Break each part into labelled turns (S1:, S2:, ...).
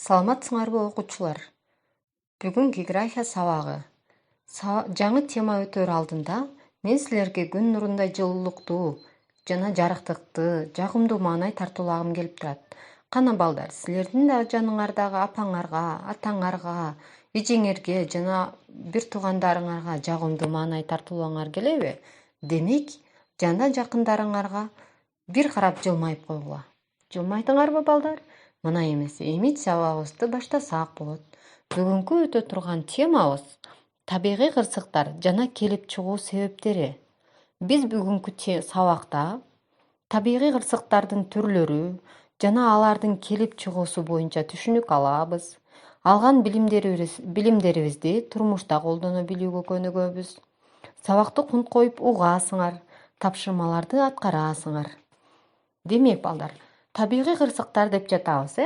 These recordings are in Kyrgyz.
S1: Саламатсыңарбы окуучулар? Бүгүн география сабагы. Жаңы тема өтөр алдында мен силерге күн нурундай жылуулуктуу жана жарыктыкты, жагымдуу маанай тартуулагым келип турат. Кана балдар, силердин да жаныңардагы апаңарга, атаңарга, эжеңерге жана бир туугандарыңарга жагымдуу маанай тартуулооңор келеби? Демек, жана жакындарыңарга бир карап жылмайып койгула. Жылмайдыңарбы балдар? Мына эмес, эми сабагыбызды баштасак болот. Бүгүнкү өтө турган темабыз табигый кырсыктар жана келип чыгуу себептери. Биз бүгүнкү сабакта табигый кырсыктардын түрлөрү жана алардын келип чыгуусу боюнча түшүнүк алабыз. Алган билимдерибизди турмушта колдоно билүүгө көнүгөбүз. Сабакты кунт коюп угасыңар, тапшырмаларды аткарасыңар. Демек балдар, табигый кырсыктар деп жатабыз,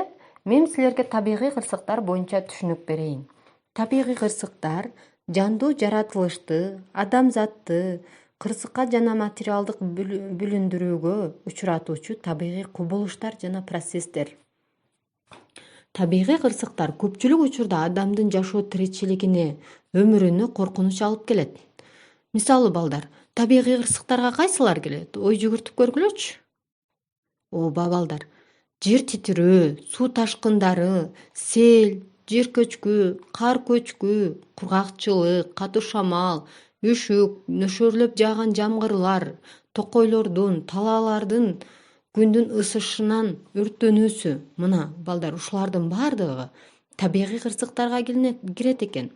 S1: Мен силерге табигый кырсыктар боюнча түшүнүк берейин. Табигый кырсыктар жандуу жаратылышты, адамзатты кырсыкка жана материалдык бүлүндүрүүгө учуратуучу табигый кубулуштар жана процесстер. Табигый кырсыктар көпчүлүк учурда адамдын жашоо тиричилигине, өмүрүнө коркунуч алып келет. Мисалы балдар, табигый кырсыктарга кайсылар келет? Ой жүгүртүп көргүлөчү. Ооба балдар, жер титирөө, суу ташкындары, сел, жер көчкү, кар көчкү, кургакчылык, катуу шамал, үшүк, нөшөрлөп жааган жамгырлар, токойлордун, талаалардын күндүн ысышынан өрттөнүүсү. Мына балдар, ушулардын баардыгы табигый кырсыктарга кирет экен.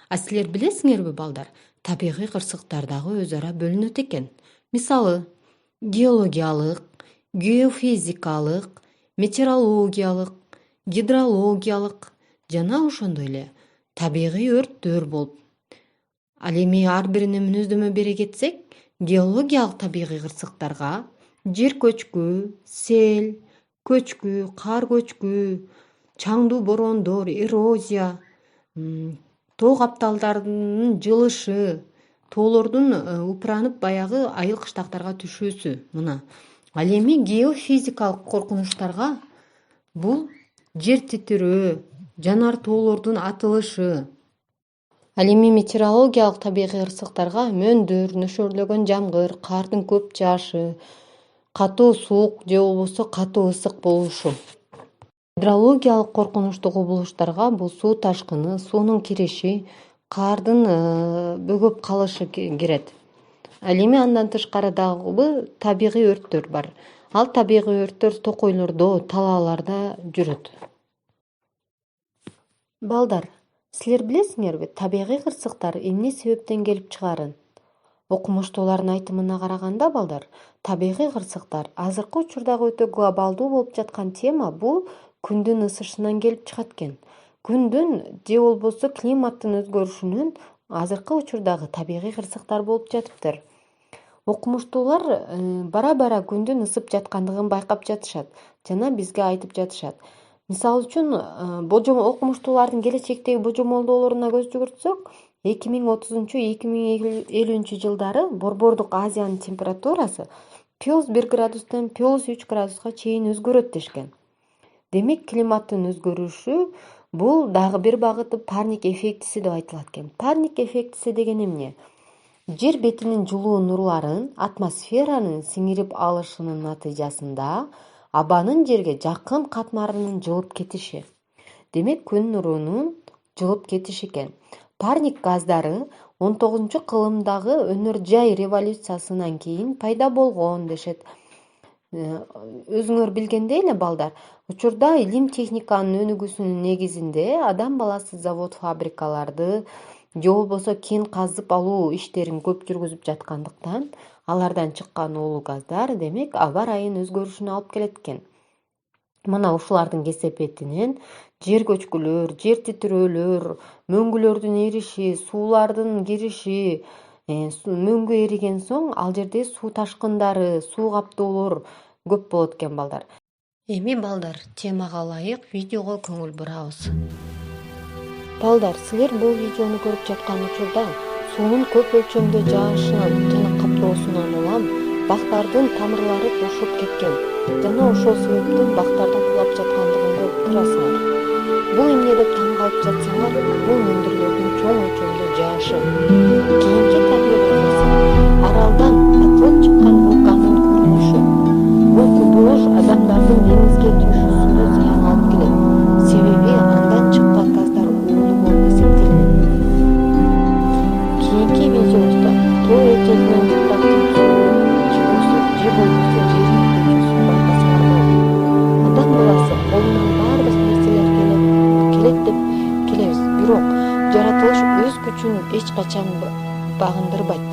S1: А силер билесиңерби балдар, табигый кырсыктар дагы өз ара бөлүнөт экен. Мисалы, геологиялык, геофизикалык, метеорологиялык, гидрологиялык жана ошондой эле табигый өрттөр болуп. Ал эми ар бирине мүнөздөмө бере кетсек, геологиялык табигый кырсыктарга жер көчкү, сел, көчкү, кар көчкү, чаңдуу бороондор, эрозия, тоо капталдарынын жылышы, тоолордун упуранып баягы айыл кыштактарга түшүүсү. Мына. Ал эми геофизикалык коркунучтарга бул жер титирөө, жанар тоолордун атылышы. Ал эми метеорологиялык табигый кырсыктарга мөндүр, нөшөрлөгөн жамгыр, кардын көп жаашы, катуу суук же болбосо катуу ысык болушу. Гидрологиялык коркунучтуу кубулуштарга бул суу ташкыны, суунун кириши, кардын бөгөп калышы кирет. Ал эми андан тышкары дагы табигый өрттөр бар. Ал табигый өрттөр токойлордо, талааларда жүрөт. Балдар, силер билесиңерби, табигый кырсыктар эмне себептен келип чыгарын? Окумуштуулардын айтымына караганда балдар, табигый кырсыктар азыркы учурдагы өтө глобалдуу болуп жаткан тема бул күндүн ысышынан келип чыгат экен. Күндүн же болбосо климаттын өзгөрүшүнөн азыркы учурдагы табигый кырсыктар болуп жатыптыр. Окумуштуулар бара-бара күндүн ысып жаткандыгын байкап жатышат жана бизге айтып жатышат. Мисалы үчүн, окумуштуулардын келечектеги божомолдоолоруна көз жүгүртсөк, 2030-2050 жылдары Борбордук Азиянын температурасы +1 градустан +3 градуска чейин өзгөрөт дешкен. Демек, климаттын өзгөрүшү бул дагы бир багыты парник эффектиси деп айтылат экен. Парник эффектиси деген эмне? Жер бетинин жылуу нурларын атмосферанын сиңирип алышынын натыйжасында абанын жерге жакын катмарынын жылып кетиши. Демек, күн нурунун жылып кетиши экен. Парник газдары 19-кылымдагы өнөр жай революциясынан кийин пайда болгон дешет. Өзүңөр билгендей эле балдар, учурда илим техниканын өнүгүүсүнүн негизинде адам баласы завод фабрикаларды же болбосо кен казып алуу иштерин көп жүргүзүп жаткандыктан алардан чыккан уулуу газдар демек аба ырайынын өзгөрүшүнө алып келет экен. Мына ушулардын кесепетинен жер көчкүлөр, жер титирөөлөр, мөңгүлөрдүн эриши, суулардын кириши, мөңгү эриген соң ал жерде суу ташкындары, суу каптоолор көп болот экен балдар. Эми балдар, темага ылайык видеого көңүл бурабыз. Балдар, силер бул видеону көрүп жаткан учурда суунун көп өлчөмдө жаашынан жана каптоосунан улам бактардын тамырлары бошоп кеткен жана ошол себептен бактардын кулап жаткандыгын көрүп турасыңар. Бул эмне деп таң калып жатсаңар, бул мөндүрлөрдүн чоң өлчөмдө жаашы. Кийинки табигый кырсык аралдан атылып чыккан вулкандын курулушу. Бул кубулуш адамдардын деңизге түшүүсүнө зыян алып келет. Себеби андан чыккан газдар уулуу болуп эсептелинет. Кийинки видеобузда тоо этегинен топурактын чыгуусу же болбосо жердин көчөсүн байкасаңар болот. Адам баласы колунан баардык нерселер келет деп келебиз, бирок жаратылыш өз күчүн эч качан багындырбайт.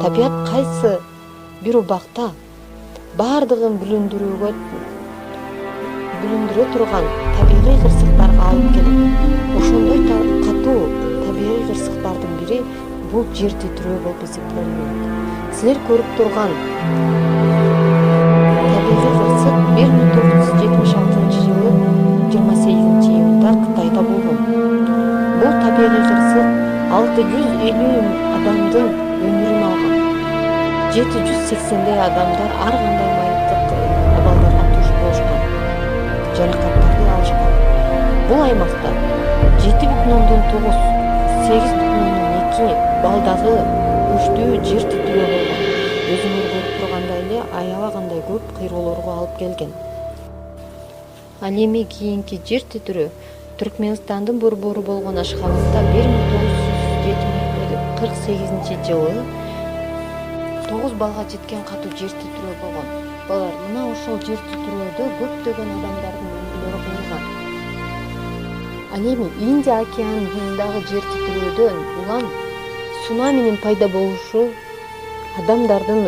S1: Табият кайсы бир убакта баардыгын бүлүндүрө турган табигый кырсыктарга алып келет. Ошондой катуу табигый кырсыктардын бири бул жер титирөө болуп эсептелинет. Силер көрүп турган табигый кырсык 1976-жылы 28-июнда Кытайда болгон. Бул табигый кырсык 650 адамдын өмүрүн алган. 780 адамдар ар кандай майыптык абалдарга туш болушкан, жаракаттарды алышкан. Бул аймакта 7,9, 8,2 балдагы күчтүү жер титирөө болгон. Өзүңөр көрүп тургандай эле аябагандай көп кыйроолорго алып келген. Ал эми кийинки жер титирөө Түркмөнстандын борбору болгон Ашхабадда 1948-жылы 9 балга жеткен катуу жер титирөө болгон. Балар, мына ошол жер титирөөдө көптөгөн адамдардын өмүрлөрү кыйылган. Ал эми Индия океанындагы жер титирөөдөн улам цунаминин пайда болушу адамдардын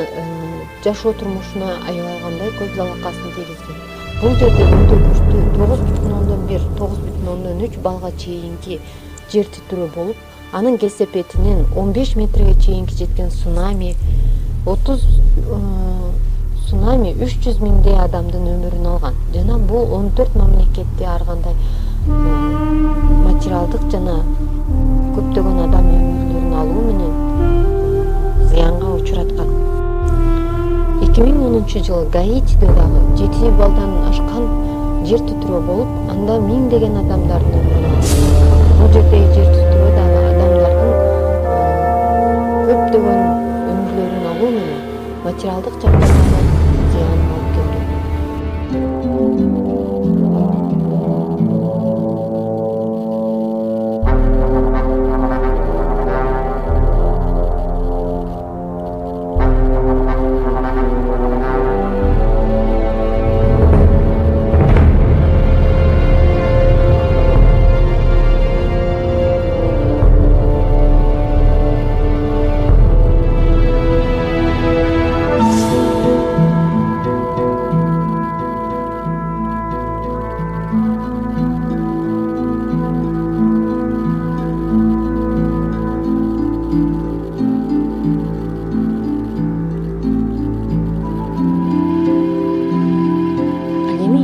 S1: жашоо турмушуна аябагандай көп залакасын тийгизген. Бул жерде өтө күчтүү 9,1-9,3 балга чейинки жер титирөө болуп, анын кесепетинен 15 метрге чейинки жеткен цунами 300 миңдей адамдын өмүрүн алган. Жана бул 14 мамлекетте ар кандай материалдык жана көптөгөн адам өмүрлөрүн алуу менен зыянга учураткан. 2010-жылы Гаитиде дагы 7 балдан ашкан жер титирөө болуп, анда миңдеген адамдардын өмүрүн алган. Бул жердеги жер титирөө дагы адамдардын көптөгөн өмүрлөрүн алуу менен материалдык жактан зыян алып келген.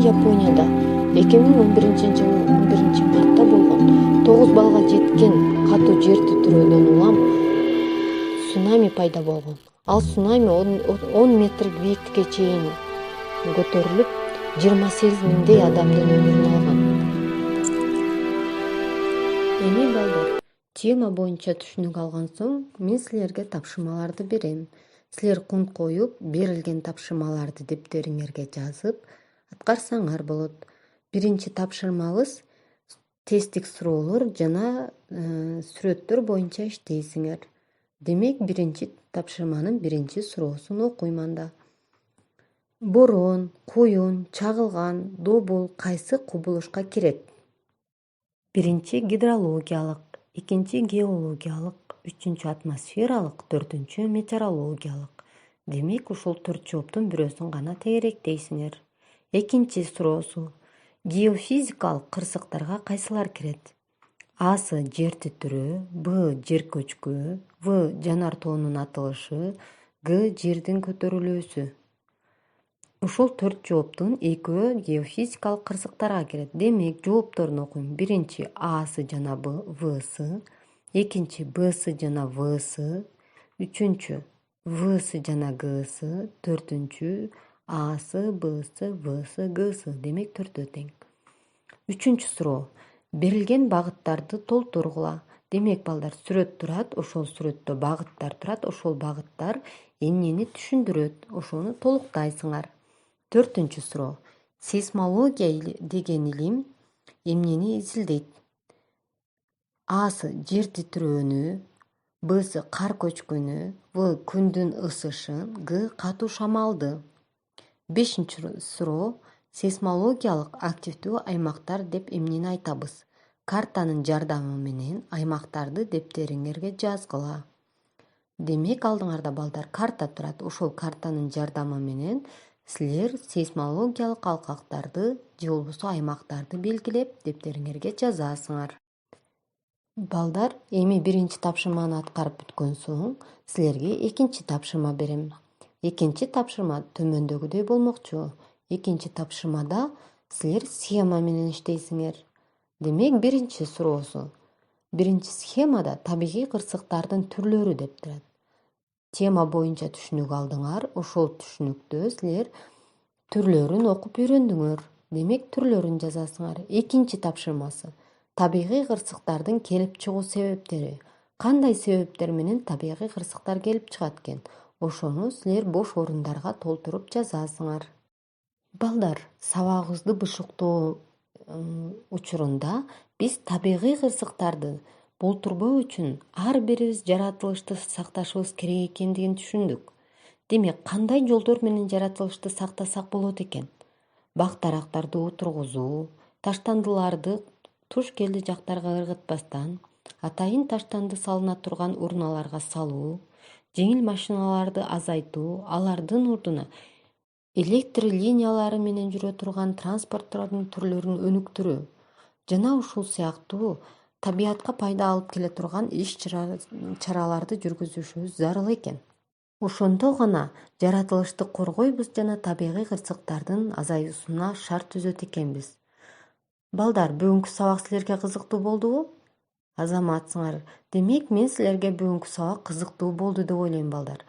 S1: Японияда 2011-жылы 11-мартта болгон 9 балга жеткен катуу жер титирөөдөн улам цунами пайда болгон. Ал цунами 10 метр бийиктикке чейин көтөрүлүп, 28 миңдей адамдын өмүрүн алган. Эми балдар, тема боюнча түшүнүк алган соң, мен силерге тапшырмаларды берем. Силер кунт коюп, берилген тапшырмаларды дептериңерге жазып, аткарсаңар болот. Биринчи тапшырмабыз тесттик суроолор жана сүрөттөр боюнча иштейсиңер. Демек, биринчи тапшырманын биринчи суроосун окуйм анда. Борон, куюн, чагылган, добул кайсы кубулушка кирет? Биринчи гидрологиялык, экинчи геологиялык, үчүнчү атмосфералык, төртүнчү метеорологиялык. Демек, ушул 4 жооптун бирөөсүн гана тегеректейсиңер. Экинчи суроосу. Геофизикалык кырсыктарга кайсылар кирет? Асы жер титирөө, Б жер көчкү, В жанар тоонун атылышы, Г жердин көтөрүлүүсү. Ушул 4 жооптун экөө геофизикалык кырсыктарга кирет. Демек, жоопторун окуйм. Биринчи Асы жана Всы, экинчи Бсы жана Всы, үчүнчү Всы жана Гсы, төртүнчү Асы, Бсы, Всы, Гсы. Демек, 4 тең. Үчүнчү суроо. Берилген багыттарды толтургула. Демек балдар, сүрөт турат, ошол сүрөттө багыттар турат, ошол багыттар эмнени түшүндүрөт, ошону толуктайсыңар. 4-чү суроо. Сейсмология деген илим эмнени изилдейт? Асы жер титирөөнү, Бсы кар көчкүнү, В күндүн ысышын, Г катуу шамалды. 5-чү суроо. Сейсмологиялык активдүү аймактар деп эмнени айтабыз? Картанын жардамы менен аймактарды дептериңерге жазгыла. Демек алдыңарда балдар карта турат. Ошол картанын жардамы менен силер сейсмологиялык алкактарды же болбосо аймактарды белгилеп дептериңерге жазасыңар. Балдар, эми биринчи тапшырманы аткарып бүткөн соң силерге экинчи тапшырма берем. Экинчи тапшырма төмөндөгүдөй болмокчу. Экинчи тапшырмада силер схема менен иштейсиңер. Демек, биринчи суроосу. Биринчи схемада табигый кырсыктардын түрлөрү деп турат. Тема боюнча түшүнүк алдыңар, ошол түшүнүктө силер түрлөрүн окуп үйрөндүңөр. Демек, түрлөрүн жазасыңар. Экинчи тапшырмасы. Табигый кырсыктардын келип чыгуу себептери. Кандай себептер менен табигый кырсыктар келип чыгат экен? Ошону силер бош орундарга толтуруп жазасыңар. Балдар, сабагыбызды бышыктоо учурунда биз табигый кырсыктарды болтурбоо үчүн ар бирибиз жаратылышты сакташыбыз керек экендигин түшүндүк. Демек, кандай жолдор менен жаратылышты сактасак болот экен? Бак-дарактарды отургузуу, таштандыларды туш келди жактарга ыргытпастан, атайын таштанды салына турган урналарга салуу, жеңил машиналарды азайтуу, алардын ордуна электр линиялары менен жүрө турган транспорттордун түрлөрүн өнүктүрүү жана ушул сыяктуу табиятка пайда алып келе турган иш-чараларды жүргүзүшүбүз зарыл экен. Ошондо гана жаратылышты коргойбуз жана табигый кырсыктардын азаюусуна шарт түзөт экенбиз. Балдар, бүгүнкү сабак силерге кызыктуу болдубу? Азаматсыңар. Демек, мен силерге бүгүнкү сабак кызыктуу болду деп ойлойм, балдар.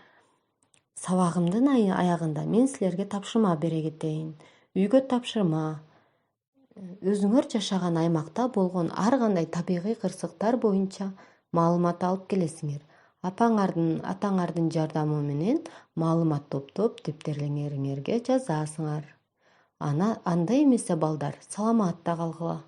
S1: Сабагымдын аягында мен силерге тапшырма бере кетейин. Үйгө тапшырма. Өзүңөр жашаган аймакта болгон ар кандай табигый кырсыктар боюнча маалымат алып келесиңер. Атаңардын жардамы менен маалымат топтоп дептериңерге жазасыңар. Анда эмесе балдар, саламатта калгыла.